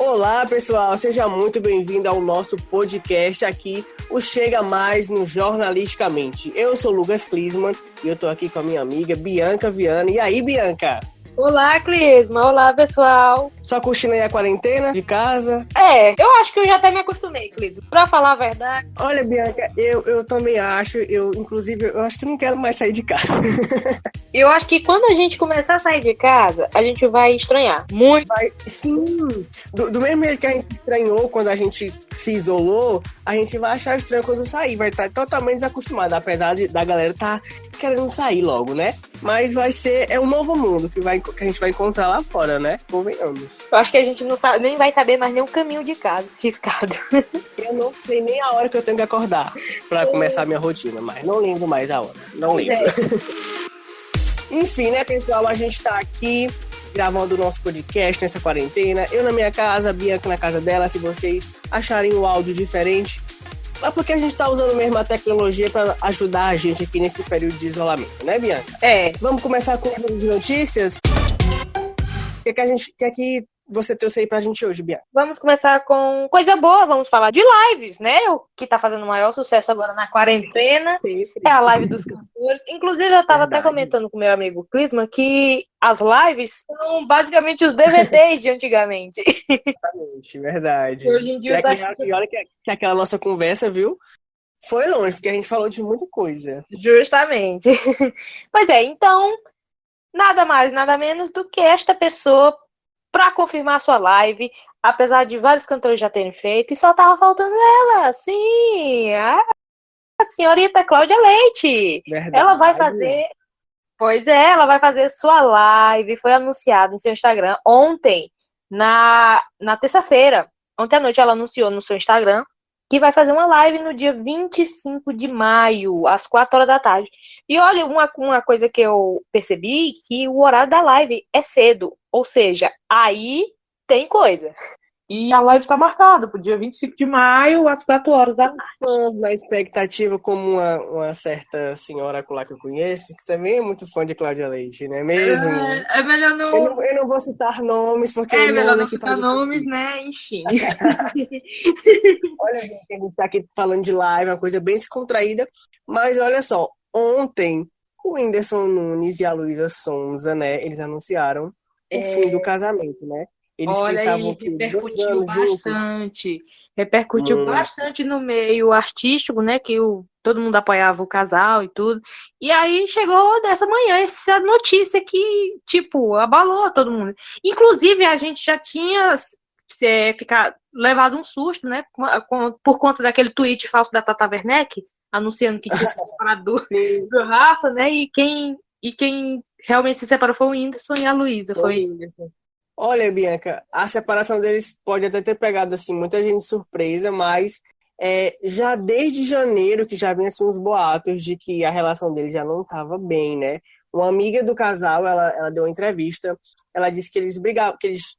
Olá, pessoal, seja muito bem-vindo ao nosso podcast aqui, o Chega Mais no Jornalisticamente. Eu sou Lucas Klisman e eu tô aqui com a minha amiga Bianca Viana. E aí, Bianca? Olá, Klisman. Olá, pessoal. Só curtindo aí a quarentena de casa? Eu acho que eu já até me acostumei, Klisman. Pra falar a verdade. Olha, Bianca, eu também acho, inclusive, eu acho que não quero mais sair de casa. Eu acho que quando a gente começar a sair de casa, a gente vai estranhar muito. Sim, do mesmo jeito que a gente estranhou quando a gente se isolou, a gente vai achar estranho quando sair, vai estar totalmente desacostumado, apesar da galera estar querendo sair logo, né? Mas é um novo mundo que a gente vai encontrar lá fora, né? Convenhamos. Eu acho que a gente não sabe, nem vai saber mais nem o caminho de casa, riscado. Eu não sei nem a hora que eu tenho que acordar pra começar a minha rotina, mas não lembro mais a hora, não lembro. Enfim, né, pessoal, a gente tá aqui gravando o nosso podcast nessa quarentena. Eu na minha casa, a Bianca na casa dela. Se vocês acharem o áudio diferente, é porque a gente tá usando mesmo a tecnologia para ajudar a gente aqui nesse período de isolamento, né, Bianca? Vamos começar com as notícias? O que você trouxe aí pra gente hoje, Bianca? Vamos começar com coisa boa, vamos falar de lives, né? O que tá fazendo o maior sucesso agora na quarentena é a live dos cantores. Inclusive, eu tava até comentando com meu amigo Klisman que as lives são basicamente os DVDs de antigamente. Exatamente, verdade. Hoje em dia, e olha que aquela nossa conversa, viu? Foi longe, porque a gente falou de muita coisa. Justamente. Pois é, então, nada mais, nada menos do que esta pessoa para confirmar a sua live, apesar de vários cantores já terem feito, e só tava faltando ela, sim, a senhorita Cláudia Leite. Verdade. Ela vai fazer, ela vai fazer sua live, foi anunciado no seu Instagram ontem, na terça-feira. Ontem à noite ela anunciou no seu Instagram que vai fazer uma live no dia 25 de maio, às 4 horas da tarde. E olha, uma coisa que eu percebi, que o horário da live é cedo. Ou seja, aí tem coisa. E a live está marcada para o dia 25 de maio, às 4 horas da tarde. Na expectativa, como uma certa senhora lá que eu conheço, que também é muito fã de Cláudia Leite, não é mesmo? É melhor não... Eu não vou citar nomes, porque... É melhor não citar nomes, né? Enfim. Olha, gente, a gente tá aqui falando de live, uma coisa bem descontraída, mas olha só, ontem o Whindersson Nunes e a Luísa Sonza, né, eles anunciaram o fim do casamento, né? Eles estavam repercutiu bastante. Repercutiu bastante no meio artístico, né? Que todo mundo apoiava o casal e tudo. E aí chegou dessa manhã essa notícia que, tipo, abalou todo mundo. Inclusive, a gente já tinha levado um susto, né? Por conta daquele tweet falso da Tata Werneck, anunciando que tinha se separado do Rafa, né? E quem realmente se separou foi o Whindersson e a Luísa. Olha, Bianca, a separação deles pode até ter pegado assim, muita gente de surpresa, mas já desde janeiro que já vinha assim, uns boatos de que a relação deles já não estava bem, né? Uma amiga do casal, ela deu uma entrevista, ela disse que eles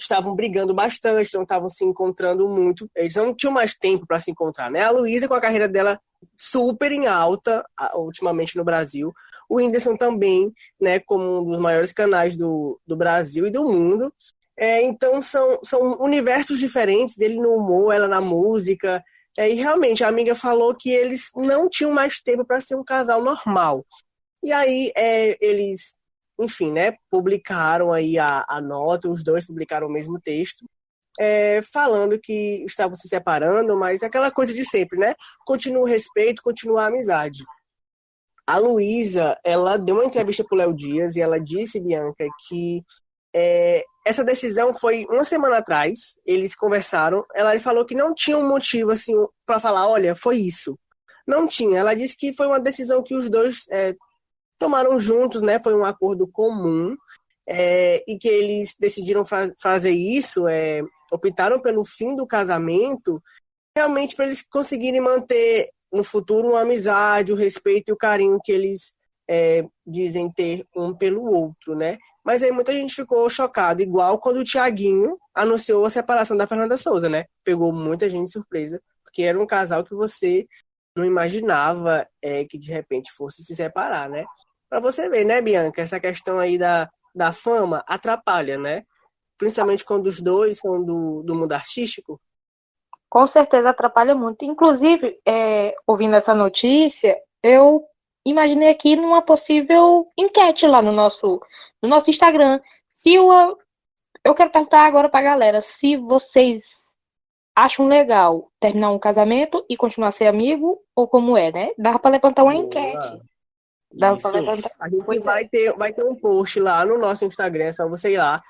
estavam brigando bastante, não estavam se encontrando muito, eles não tinham mais tempo para se encontrar, né? A Luísa, com a carreira dela super em alta, ultimamente no Brasil, o Whindersson também, né, como um dos maiores canais do Brasil e do mundo. Então são universos diferentes, ele no humor, ela na música, e realmente a amiga falou que eles não tinham mais tempo para ser um casal normal. E aí eles, enfim, né, publicaram aí a nota, os dois publicaram o mesmo texto, falando que estavam se separando, mas aquela coisa de sempre, né? Continua o respeito, continua a amizade. A Luísa, ela deu uma entrevista para o Léo Dias e ela disse, Bianca, que essa decisão foi uma semana atrás, eles conversaram, ela falou que não tinha um motivo assim para falar, olha, foi isso. Não tinha, ela disse que foi uma decisão que os dois tomaram juntos, né? Foi um acordo comum, e que eles decidiram fazer isso, optaram pelo fim do casamento, realmente para eles conseguirem manter no futuro uma amizade, o respeito e o carinho que eles dizem ter um pelo outro, né? Mas aí muita gente ficou chocada, igual quando o Thiaguinho anunciou a separação da Fernanda Souza, né? Pegou muita gente de surpresa, porque era um casal que você não imaginava que de repente fosse se separar, né? Pra você ver, né, Bianca? Essa questão aí da fama atrapalha, né? principalmente quando os dois são do mundo artístico? Com certeza atrapalha muito. Inclusive, ouvindo essa notícia, eu imaginei aqui numa possível enquete lá no nosso Instagram. Se eu quero perguntar agora pra galera se vocês acham legal terminar um casamento e continuar a ser amigo ou como é, né? Dava pra levantar uma enquete. Boa. Dava pra Isso. levantar. A gente Pois é. vai ter um post lá no nosso Instagram, é só você ir lá,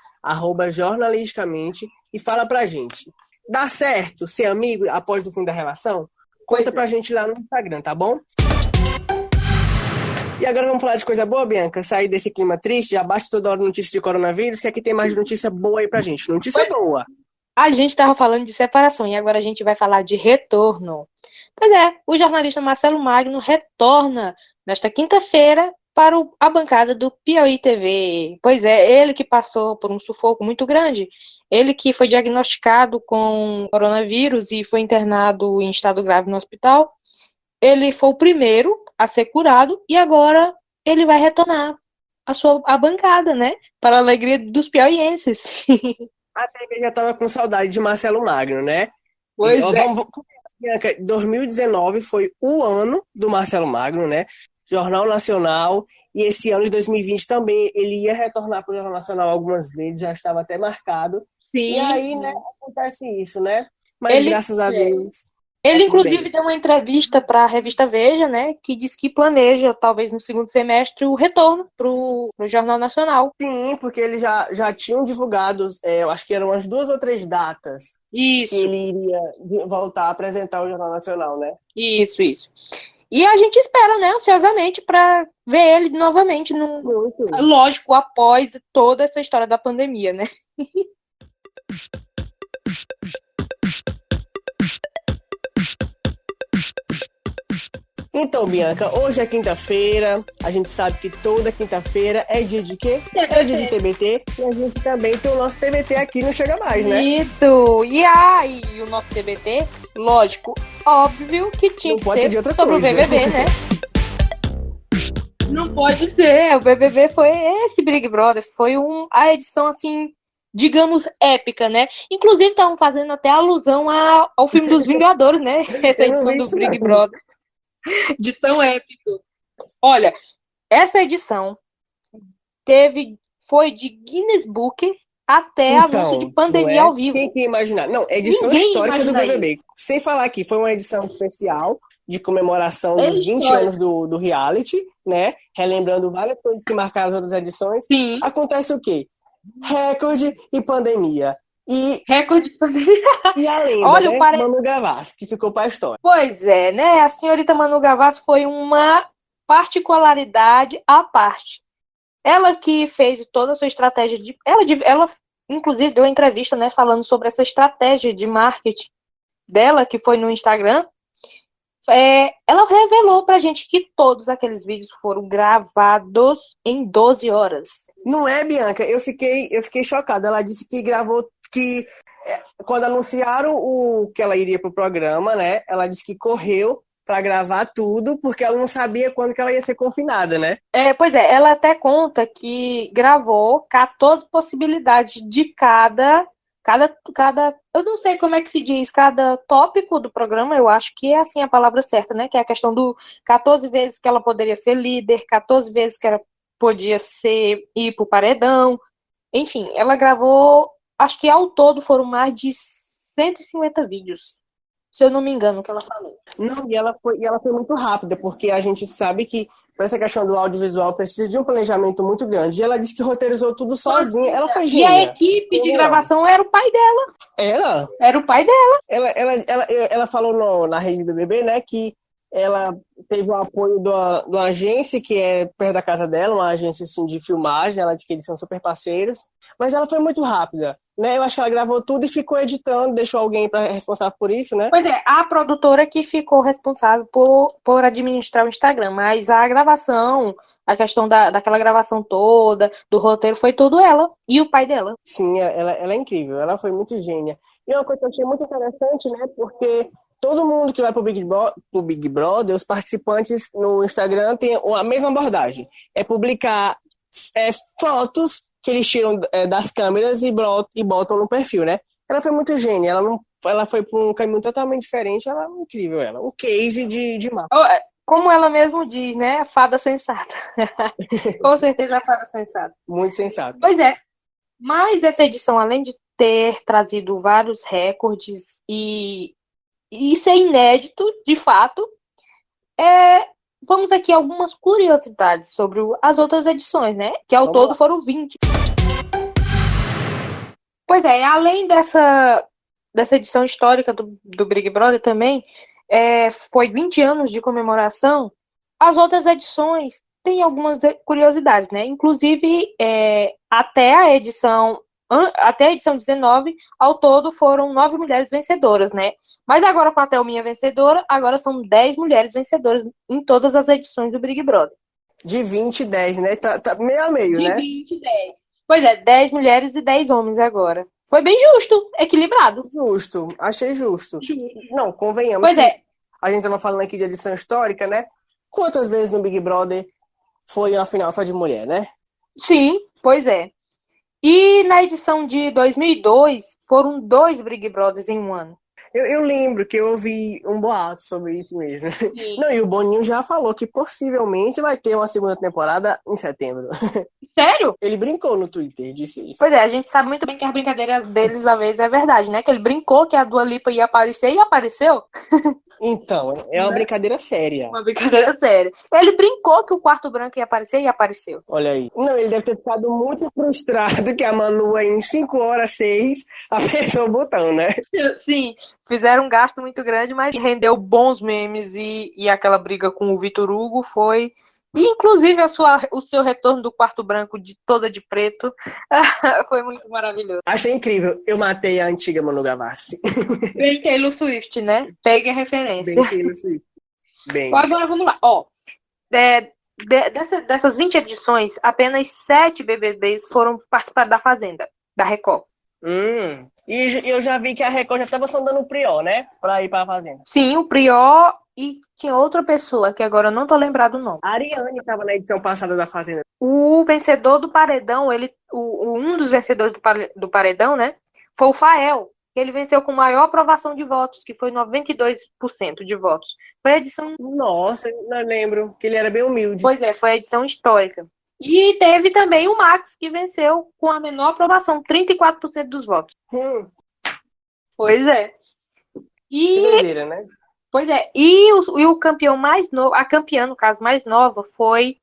@jornalisticamente, e fala pra gente. Dá certo ser amigo após o fim da relação? Pois Conta é. pra gente lá no Instagram, tá bom? E agora vamos falar de coisa boa, Bianca? Sair desse clima triste, já basta toda hora notícia de coronavírus, que aqui tem mais notícia boa aí pra gente. Notícia boa. A gente estava falando de separação e agora a gente vai falar de retorno. Pois é, o jornalista Marcelo Magno retorna nesta quinta-feira para a bancada do Piauí TV. Pois é, ele que passou por um sufoco muito grande. Ele que foi diagnosticado com coronavírus e foi internado em estado grave no hospital. Ele foi o primeiro a ser curado e agora ele vai retornar a bancada, né? Para a alegria dos piauienses. Até que eu já tava com saudade de Marcelo Magno, né? Pois é. Bianca, 2019 foi o ano do Marcelo Magno, né? Jornal Nacional. E esse ano de 2020 também ele ia retornar para o Jornal Nacional algumas vezes, já estava até marcado. Sim, E aí, sim. né, acontece isso, né? Mas Ele, graças a Deus, tá ele tudo inclusive bem. deu uma entrevista para a revista Veja, né, que diz que planeja, talvez no segundo semestre, o retorno para o Jornal Nacional. Sim, porque eles já tinham divulgado, eu acho que eram umas 2 ou 3 datas que Isso, ele iria voltar a apresentar o Jornal Nacional, né? isso. E a gente espera, né, ansiosamente para ver ele novamente, Muito. lógico, após toda essa história da pandemia, né? Então, Bianca, hoje é quinta-feira, a gente sabe que toda quinta-feira é dia de quê? É dia de TBT, e a gente também tem o nosso TBT aqui no Chega Mais, né? Isso! E aí, o nosso TBT, lógico, óbvio que tinha Não que pode ser de ser outra sobre o coisa. BBB, né? Não pode ser. O BBB foi esse Big Brother, foi a edição assim, digamos, épica, né? Inclusive estavam fazendo até alusão ao filme dos Vingadores, né? Essa Eu não edição vi do isso, Big não. Brother, de tão épico. Olha, essa edição foi de Guinness Book até anúncio de Então, não pandemia é? ao vivo. Quem que ia imaginar? Não, edição Ninguém ia histórica do imaginar BBB. isso. Sem falar que foi uma edição especial de comemoração É dos 20 história. anos do reality, né? Relembrando várias coisas que marcaram as outras edições. Sim, Acontece o quê? Recorde e pandemia. recorde de pandemia. E a lenda, Olha, né? Manu Gavassi, que ficou pra história. Pois é, né? A senhorita Manu Gavassi foi uma particularidade à parte. Ela que fez toda a sua estratégia ela inclusive deu uma entrevista, né, falando sobre essa estratégia de marketing dela, que foi no Instagram. Ela revelou pra gente que todos aqueles vídeos foram gravados em 12 horas. Não é, Bianca? Eu fiquei chocada. Ela disse que gravou, que quando anunciaram que ela iria pro programa, né? Ela disse que correu para gravar tudo, porque ela não sabia quando que ela ia ser confinada, né? Pois é, ela até conta que gravou 14 possibilidades de cada, eu não sei como é que se diz, cada tópico do programa, eu acho que é assim a palavra certa, né? Que é a questão do 14 vezes que ela poderia ser líder, 14 vezes que ela podia ir pro paredão. Enfim, ela gravou, acho que ao todo foram mais de 150 vídeos. Se eu não me engano, o que ela falou. Não, e ela foi muito rápida, porque a gente sabe que para essa questão do audiovisual precisa de um planejamento muito grande. E ela disse que roteirizou tudo sozinha. Ela foi E gênia. a equipe de gravação era o pai dela. Era? Era o pai dela. Ela falou na rede do BBB, né, que ela teve o apoio de uma agência que é perto da casa dela, uma agência assim, de filmagem. Ela disse que eles são super parceiros. Mas ela foi muito rápida, né? Eu acho que ela gravou tudo e ficou editando, deixou alguém responsável por isso, né? Pois é, a produtora que ficou responsável por administrar o Instagram, mas a gravação, a questão daquela gravação toda, do roteiro, foi tudo ela e o pai dela. Sim, ela é incrível, ela foi muito gênia. E uma coisa que eu achei muito interessante, né? Porque todo mundo que vai pro Big Brother, os participantes no Instagram têm a mesma abordagem. É publicar fotos que eles tiram das câmeras e botam no perfil, né? Ela foi muito gênia, ela foi para um caminho totalmente diferente, ela é incrível, ela. Um case de marca. Como ela mesmo diz, né? A fada sensata. Com certeza a fada sensata. Muito sensato. Pois é. Mas essa edição, além de ter trazido vários recordes e ser inédito, de fato, vamos aqui a algumas curiosidades sobre as outras edições, né? Que ao todo foram 20. Pois é, além dessa edição histórica do Big Brother também, foi 20 anos de comemoração. As outras edições têm algumas curiosidades, né? Inclusive, até a edição 19, ao todo foram 9 mulheres vencedoras, né? Mas agora com a Thelminha vencedora, agora são 10 mulheres vencedoras em todas as edições do Big Brother. De 20 e 10, né? Tá meio a meio, né? De 20 e 10. Pois é, 10 mulheres e 10 homens agora. Foi bem justo, equilibrado. Justo, achei justo. Não, convenhamos. Pois é. A gente tava falando aqui de edição histórica, né? Quantas vezes no Big Brother foi uma final só de mulher, né? Sim, pois é. E na edição de 2002, foram 2 Big Brothers em um ano. Eu lembro que eu ouvi um boato sobre isso mesmo. Sim. Não, e o Boninho já falou que possivelmente vai ter uma segunda temporada em setembro. Sério? Ele brincou no Twitter, disse isso. Pois é, a gente sabe muito bem que a brincadeira deles às vezes é verdade, né? Que ele brincou que a Dua Lipa ia aparecer e apareceu. Então, é uma brincadeira séria. Uma brincadeira séria. Ele brincou que o Quarto Branco ia aparecer e apareceu. Olha aí. Não, ele deve ter ficado muito frustrado que a Manu, em 5 horas, 6, apertou o botão, né? Sim, fizeram um gasto muito grande, mas rendeu bons memes e aquela briga com o Vitor Hugo foi... E, inclusive, o seu retorno do Quarto Branco toda de preto foi muito maravilhoso. Achei incrível. Eu matei a antiga Manu Gavassi. Bem Taylor Swift, né? Pegue a referência. Bem Taylor Swift. Bem. Agora vamos lá. Dessas 20 edições, apenas 7 BBBs foram participar da Fazenda, da Record. E eu já vi que a Record já estava sondando o Prior, né? Pra ir pra Fazenda. Sim, o Prior e tinha outra pessoa, que agora eu não tô lembrado o nome. A Ariane estava na edição passada da Fazenda. O vencedor do Paredão, um dos vencedores do Paredão, né? Foi o Fael. Ele venceu com maior aprovação de votos, que foi 92% de votos. Foi a edição... Nossa, não lembro, que ele era bem humilde. Pois é, foi a edição histórica. E teve também o Max, que venceu com a menor aprovação, 34% dos votos. Pois é. Que doideira, né? Pois é. E o campeão mais novo, a campeã, no caso, mais nova, foi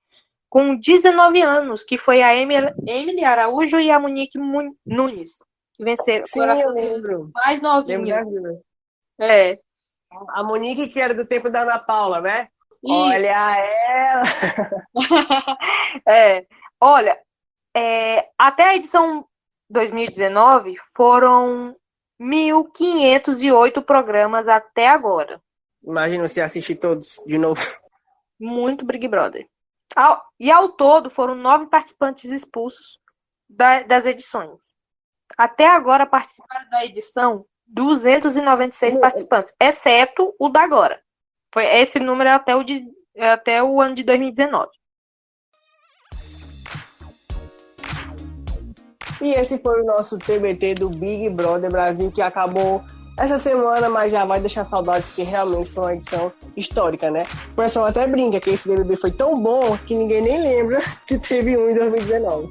com 19 anos, que foi a Emily Araújo e a Monique Nunes, que venceram. Sim, eu lembro. Mais novinha. Lembro. A Monique, que era do tempo da Ana Paula, né? Isso. Olha ela! Olha, até a edição 2019 foram 1.508 programas até agora. Imagina você assistir todos de novo. Muito Big Brother. E ao todo foram 9 participantes expulsos das edições. Até agora participaram da edição 296 participantes, exceto o da agora. Esse número é até o ano de 2019. E esse foi o nosso TBT do Big Brother Brasil, que acabou essa semana, mas já vai deixar saudade, porque realmente foi uma edição histórica, né? O pessoal até brinca que esse BBB foi tão bom que ninguém nem lembra que teve um em 2019.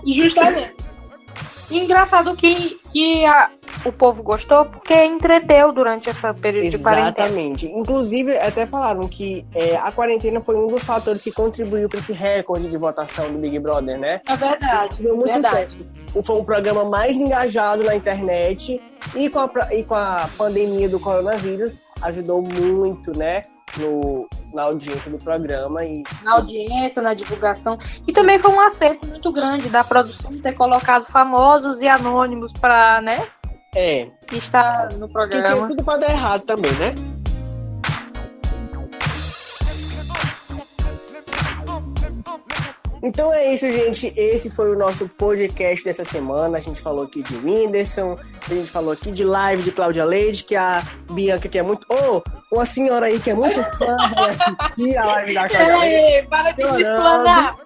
Justamente. Engraçado que o povo gostou, porque entreteu durante esse período de quarentena. Exatamente. Inclusive, até falaram que a quarentena foi um dos fatores que contribuiu para esse recorde de votação do Big Brother, né? É verdade. Deu muito certo. Foi um programa mais engajado na internet e com a pandemia do coronavírus ajudou muito, né? Na audiência do programa. Na audiência, na divulgação. E também foi um acerto muito grande da produção ter colocado famosos e anônimos para, né? Estar no programa. Que tinha tudo para dar errado também, né? Então é isso, gente. Esse foi o nosso podcast dessa semana. A gente falou aqui de Whindersson, a gente falou aqui de live de Cláudia Leite, que a Bianca, que é muito... uma senhora aí que é muito fã, vai assistir a live da Cláudia Leite. Para de me explanar!